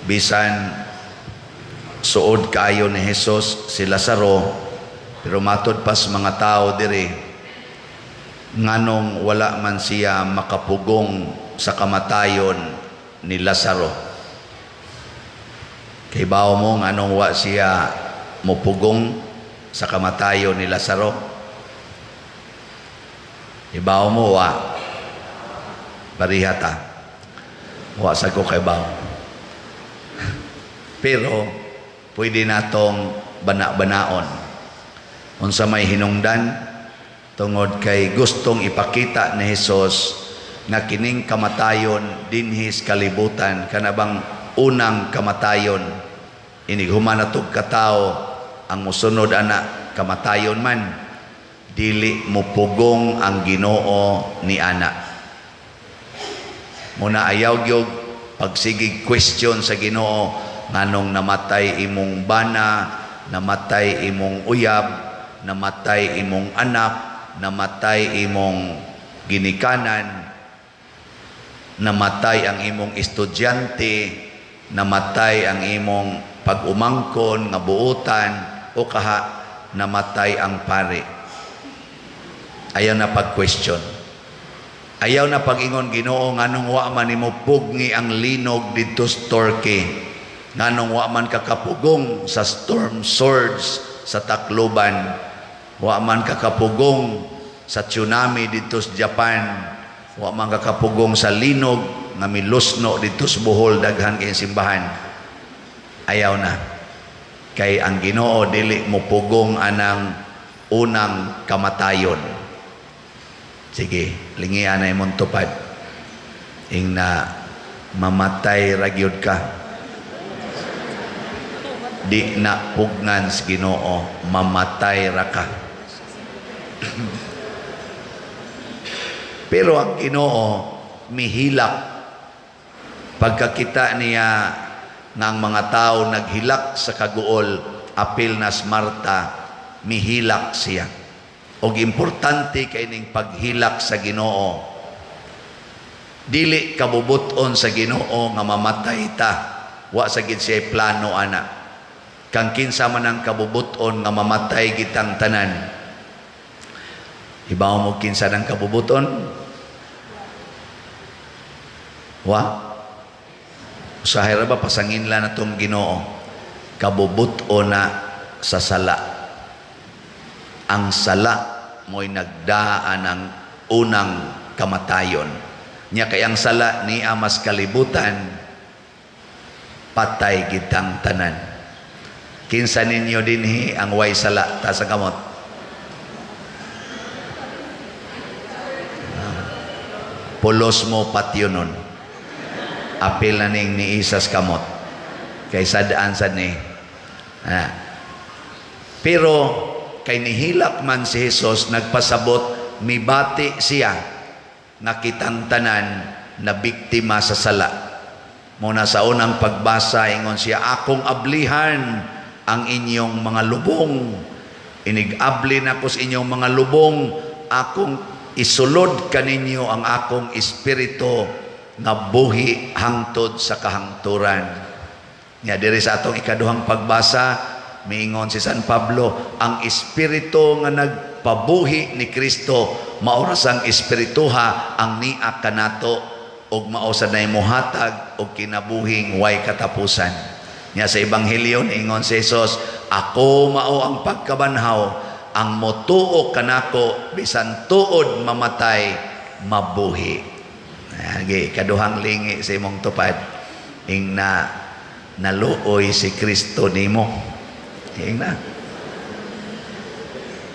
bisan suod kaayo ni Jesus si Lazaro, pero matud pas mga tao diri nganong wala man siya makapugong sa kamatayon ni Lazaro. Kay bao mo nganong wa siya mupugong sa kamatayon ni Lazaro? Ibaw mo wa parihata wa sa ko kay bao. Pero pwede natong bana-banaon unsa may hinungdan tungod kay gustong ipakita ni Jesus nga kining kamatayon dinhis kalibutan kanabang unang kamatayon inig human natug katawo ang musunod ana kamatayon man dili mupugong ang Ginoo ni ana. Muna ayaw gyud pagsigig question sa Ginoo nganong namatay imong bana, namatay imong uyab, namatay imong anak, namatay imong ginikanan, namatay ang imong estudyante, namatay ang imong pag-umangkon nga buutan, o kaha namatay ang pare. Ayaw na pag-question. Ayaw na pag-ingon Ginoo nganong wa man nimo pugni ang linog didto sa Turkey, nganong wa man kakapugong sa storm surge sa Tacloban, wa man kakapugong sa tsunami didto sa Japan, wa man kakapugong sa linog nga milusno didto sa Bohol daghan kay simbahan. Ayaw na. Kay ang Ginoo dili mopugong anang unang kamatayon. Sige, lingian na imong tupad. Ing na mamatay ragyod ka. Di na pugnan sa Ginoo, mamatay ra ka. Pero ang Ginoo mihilak pagkakita niya ng mga tao naghilak sa kaguol, apil nas Marta, mihilak siya. Og importante kay ning paghilak sa Ginoo. Dili kabubuton sa Ginoo nga mamatay ta. Wa sa gid siya plano ana. Kang kinsa man ang kabubuton nga mamatay gitang tanan. Ibaw mo kinsa nang kabubuton? Wa? Usahay ra ba pasangin la na tong Ginoo? Kabubuton na sa sala. Ang sala mo'y nagdaan ng unang kamatayon. Nya kay ang sala ni amas kalibutan, patay gitang tanan. Kinsa ninyo dinhi ang way sala ta sa kamot? Pulos mo patyonon. Apil na ning ni isas kamot. Kay sadaan sad ni. Pero kay nihilak man si Jesus, nagpasabot, mibati siya na kitang tanan na biktima sa sala. Muna sa unang pagbasa, ingon siya, akong ablihan ang inyong mga lubong. Inigabli na ko sa inyong mga lubong, akong isulod kaninyo ang akong espiritu na buhi hangtod sa kahangturan. Nya diri sa atong ikaduhang pagbasa, miingon si San Pablo, ang espiritu nga nagpabuhi ni Kristo, maoras ang espirituha ang niak kanato, og maosa na imuhatag og kinabuhing way katapusan. Nya sa Ebanghelyo ingon si Jesus, ako mao ang pagkabanhaw, ang motuo kanako bisan tuod mamatay mabuhi. Agi kaduhang lingi sa imong tupad, ing na naluoy si Kristo nimo.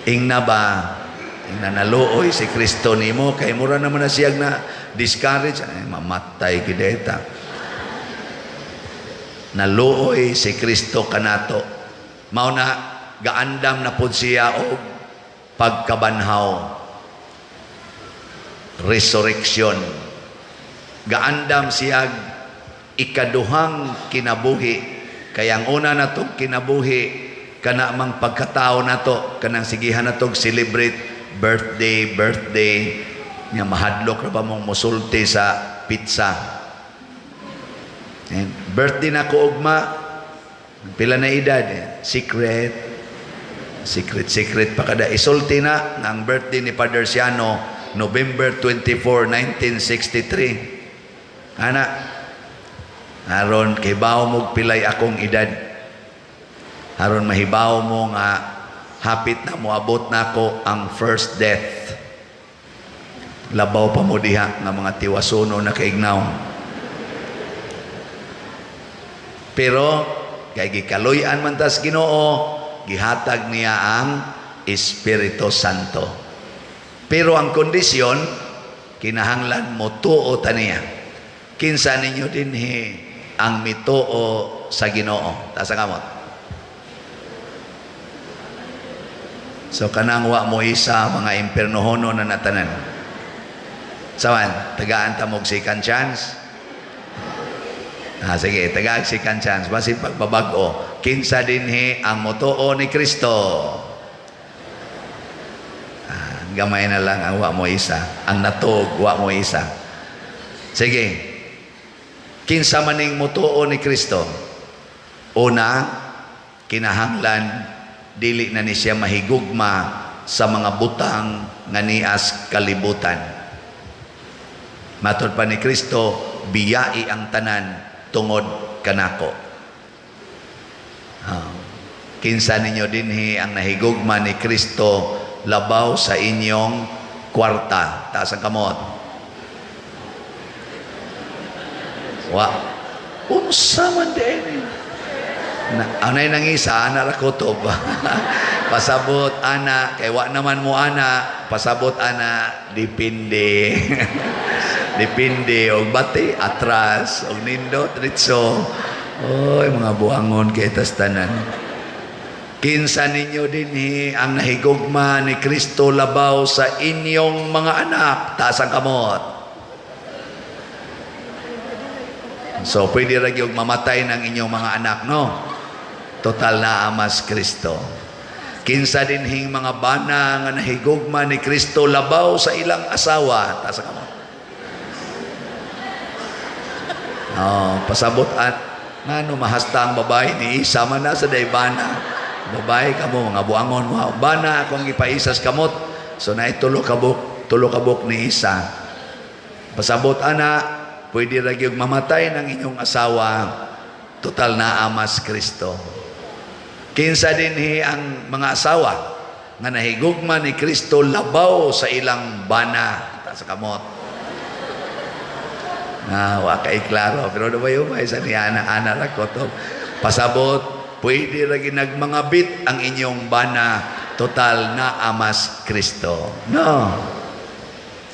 Ingna ba? Ingna naluoy si Kristo nimo kay mura naman na siyag na discourage, mamatay kideta. Naluoy si Kristo kanato. Mao na gaandam na pud siya og pagkabanhaw. Resurrection. Gaandam siya ikaduhang kinabuhi. Kaya ang una natong kinabuhi kana mang pagkatao nato kanang sigihan natong celebrate birthday nga mahadlok ra ba mong musulti sa pizza. Birthday na ko ugma, pila na edad, secret pa kada. Isulti na ang birthday ni Father Siano, November 24, 1963. Ana, aron kibaw mo pilay akong edad. Aron mahibaw mo nga hapit na moabot na ko ang first death. Labaw pa mo diha nga mga tiwasuno na kaignaw. Pero kay gikaluy-an man tas Ginoo, gihatag niya ang Espiritu Santo. Pero ang kondisyon, kinahanglan mo tuo taniya. Kinsa ninyo dinhi ang mituo sa Ginoo. Tasa kamot. So kanang wa mo isa mga impernohono na natanan. Sawan, tagaan ta mo second chance. Sige, tagaan second chance. Basin pagbabago. Kinsa dinhi ang motoo ni Kristo. Gamay na lang ang wa mo isa. Ang natog, wa mo isa. Sige. Kinsa maning motoo ni Kristo. Una, kinahanglan dili na ni siya mahigugma sa mga butang nga nias kalibutan. Matod pa ni Kristo, biyai ang tanan tungod kanako. Kinsa ninyo dinhi ang nahigugma ni Kristo labaw sa inyong kwarta. Taas ang kamot. Wa. Unsa man din. Anay nang isa, ana ra kutob. Pasabot ana, kay wa naman mo ana, pasabot ana, dipindi. Dipindi, og bati, atras, og nindot, ritso. Oy, mga buangon kay tas tanan. Kinsa ninyo dinhi ang nahigugma ni Kristo labaw sa inyong mga anak. Taas ang kamot. So, pwede ra gyud mamatay ng inyong mga anak, no? Total na amas Kristo. Kinsa dinhing mga bana nga nahigugma ni Kristo labaw sa ilang asawa. Taas ang kamot. Pasabot at ngano mahasta ang babae ni isa man na sa daybana. Babae kamo mga buangon mo. Bana akong ipaisas kamot. So na tulo kabuk ni isa. Pasabot ana, pwede ra gyud mamatay ng inyong asawa. Total na amas Kristo. Kinsa dinhi ang mga asawa nga nahigugma ni Kristo labaw sa ilang bana. Ta sa kamot. Wa kay klaro pero dabay-ubay sa ana ra ko to. Pasabot, pwede ra ginagmangabit ang inyong bana, total na amas Kristo. No.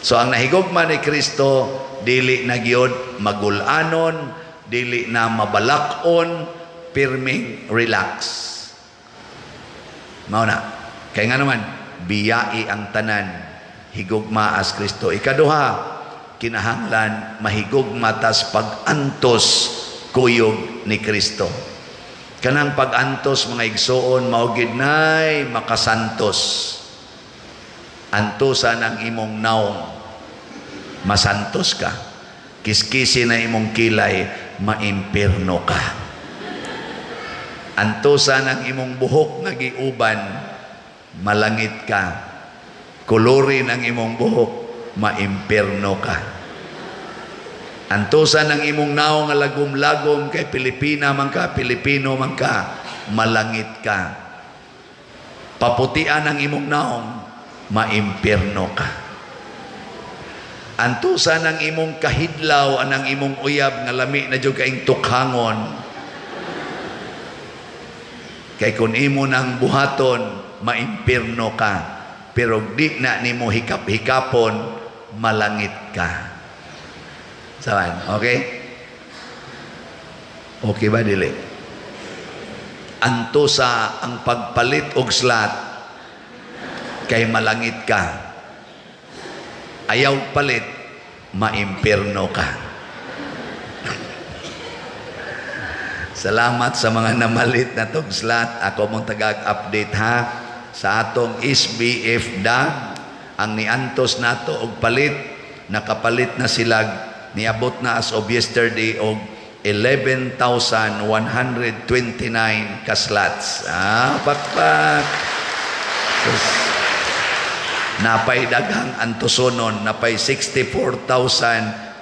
So ang nahigugma ni Kristo dili na gyud magulanon, dili na mabalakon, pirming relax. Mao na. Kay nga naman biyai ang tanan, higugma as Kristo. Ikaduha, kinahanglan mahigugma tas pag-antos kuyog ni Kristo. Kanang pag-antos mga igsoon mao gid nay makasantos. Antosan ang imong naong masantos ka. Kiskisi na imong kilay maimpirno ka. Antosan ang imong buhok nga giuban malangit ka. Kolorin ang imong buhok maimpirno ka. Antusan ang imong naong nga lagom-lagom kay Pilipina man ka, Pilipino man ka, malangit ka. Paputian ang imong naong, maimpirno ka. Antusan ang imong kahidlaw, anang imong uyab nga lami na jud kaing tukhangon. Kay kun imo nang buhaton, maimpirno ka. Pero di na nimo hikap-hikapon, malangit ka. Sawan, okay? Okay ba, dili? Antusa ang pagpalit og slat kay malangit ka. Ayaw palit, maimpirno ka. Salamat sa mga namalit na tog slat. Ako mong tagag-update ha. Sa atong SBF DAG, ang niantos nato og palit, nakapalit na sila, niabot na as of yesterday og 11,129 ka slots. Pakpak. Sus. Napay daghang antusonon, napay 64,871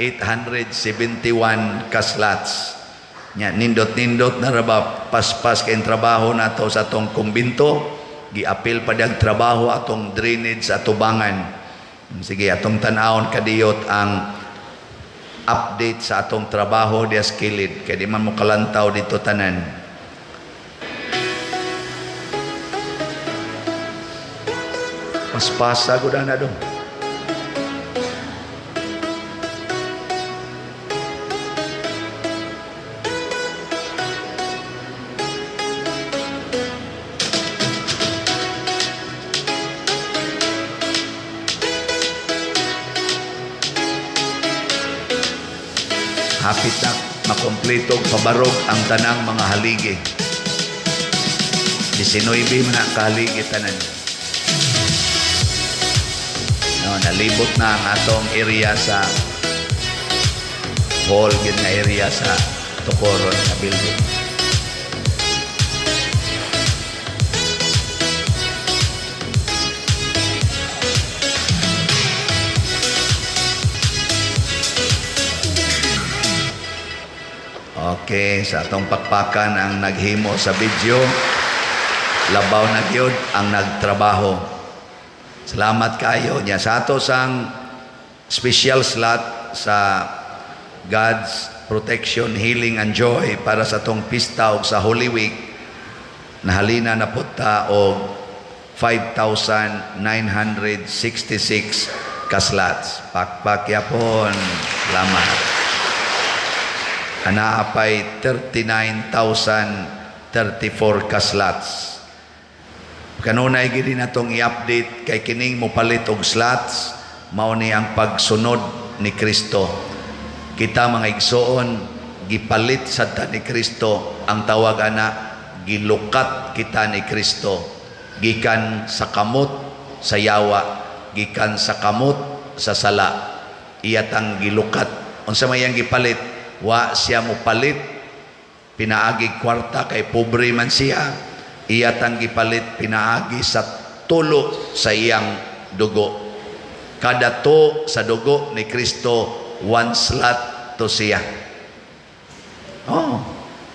ka slots. Nya nindot-nindot na raba paspas kay trabaho nato sa atong kumbinto, giapil pa dag trabaho atong drainage sa tubangan. Sige, atong tan-awon kadiyot ang update sa atong trabaho dias kilid kay di man mo kalantaw dito tanan. Paspasa gud na do. Hapit na makompleto pabarog ang tanang mga haligi. 19 man na kahaligi tanan. No, nalibot na ang atong area sa hall, gid na area sa Tukoron na building. Okay, sa atong pakpakan ang naghimo sa video, labaw na gyud ang nagtrabaho. Salamat kayo niya sa ato sang special slot sa God's protection, healing and joy para sa atong pista ug sa Holy Week. Nahalina na punta og 5,966 ka slots. Pakpak yapon. Salamat. Anaapay 39,034 ka slots. Kanunay gid natong i-update kay kining mopalit og slots mao ni ang pagsunod ni Kristo. Kita mga igsoon gipalit sadta ni Kristo, ang tawag ana gilukat kita ni Kristo gikan sa kamot sa yawa, gikan sa kamot sa sala. Iyatang gilukat. Unsa may yang gipalit? Wa siya mo palit pinaagi kwarta kay pobre man siya, iyatang gipalit pinaagi sa tulo sa iyang dugo. Kada to sa dugo ni Kristo, one slot to siya.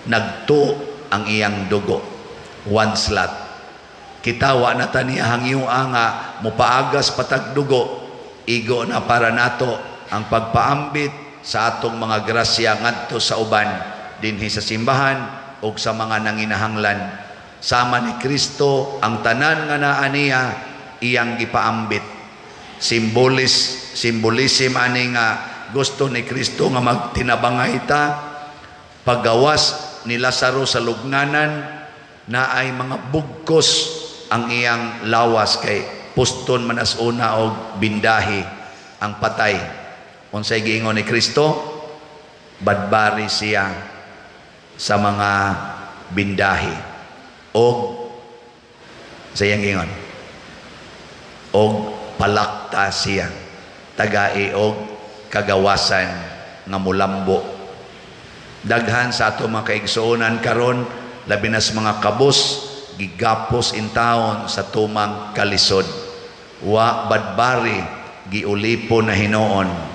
Nagto ang iyang dugo, one slot. Kita wa na taniya hangyuha nga mupaagas patag dugo, igo na para nato ang pagpaambit sa atong mga grasya ngadto sa uban dinhi sa simbahan ug sa mga nanginahanglan. Sama ni Kristo ang tanan nga naa niya iyang gipaambit. Simbolism ani nga gusto ni Kristo nga magtinabangay ta. Paggawas ni Lazaro sa lugnanan na ay mga bugkos ang iyang lawas kay puston man as una og bindahi ang patay. Unsay giingon ni Kristo? Badbari siya sa mga bindahi. Og sa iyang giingon, og palakta siya. Tagai og kagawasan nga mulambo. Daghan sa ato mga kaigsuonan karon, labi na sa mga kabus, gigapos in taon sa tumang kalisod. Wa badbari, giulipo na hinoon.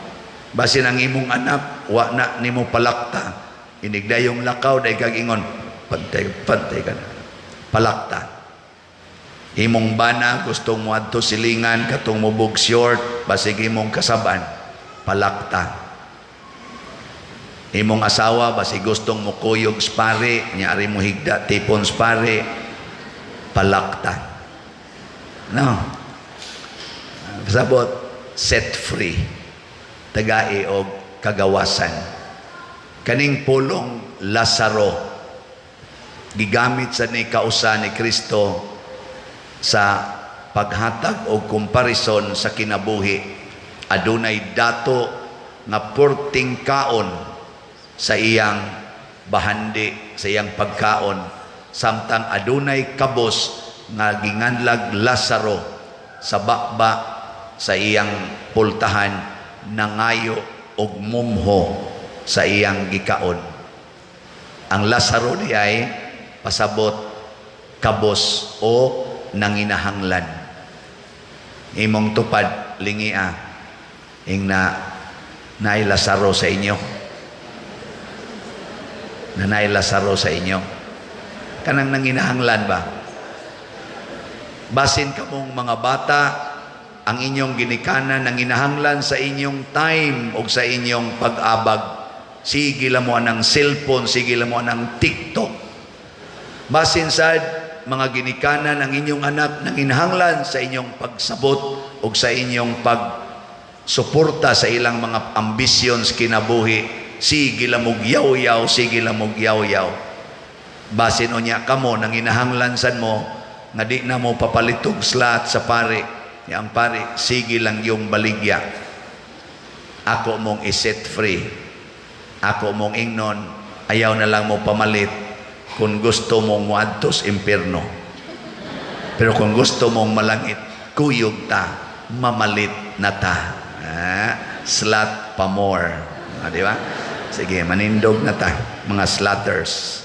Basin ang imong anak, wa na nimo palakta. Inigdayong lakaw, day kagingon, pantay ka na. Palakta. Imong bana, gustong mo adto silingan, katong mubog short, basig imong kasaban, palakta. Imong asawa, basig gustong mo kuyog spare, nyari mo higda, tipon spare, palakta. No. Sabot, set free. Tagai og kagawasan. Kaning pulong Lazaro gigamit sa ni kausa ni Kristo sa paghatag og comparison sa kinabuhi. Adunay dato nga porting kaon sa iyang bahandi, sa iyang pagkaon, samtang adunay kabos nga ginganlag Lazaro sa bakba sa iyang pultahan, nangayo og mumho sa iyang gikaon. Ang Lazaro di ay pasabot kabos o nanginahanglan. Imong tupad lingia ing naay Lazaro sa inyo. Naay Lazaro sa inyo. Kanang nanginahanglan ba? Basin kamong mga bata, ang inyong ginikanan nanginahanglan sa inyong time o sa inyong pag-abag. Sige lang mo ng cellphone, sige lang mo ng TikTok. Basin sad, mga ginikanan ang inyong anak nanginahanglan sa inyong pagsabot o sa inyong pagsuporta sa ilang mga ambitions kinabuhi. Sige lang mo yaw-yaw, sige lang mo yaw-yaw. Basin o niya kamo nanginahanglan san mo nga di na mo papalitog slat sa pare. Ang pare, sige lang yung baligya. Ako mong iset free. Ako mong ingnon, ayaw na lang mo pamalit kung gusto mong muadtos impierno. Pero kung gusto mong malangit, kuyog ta, mamalit na ta. Slat pa more. Di ba? Sige, manindog na ta, mga slatters.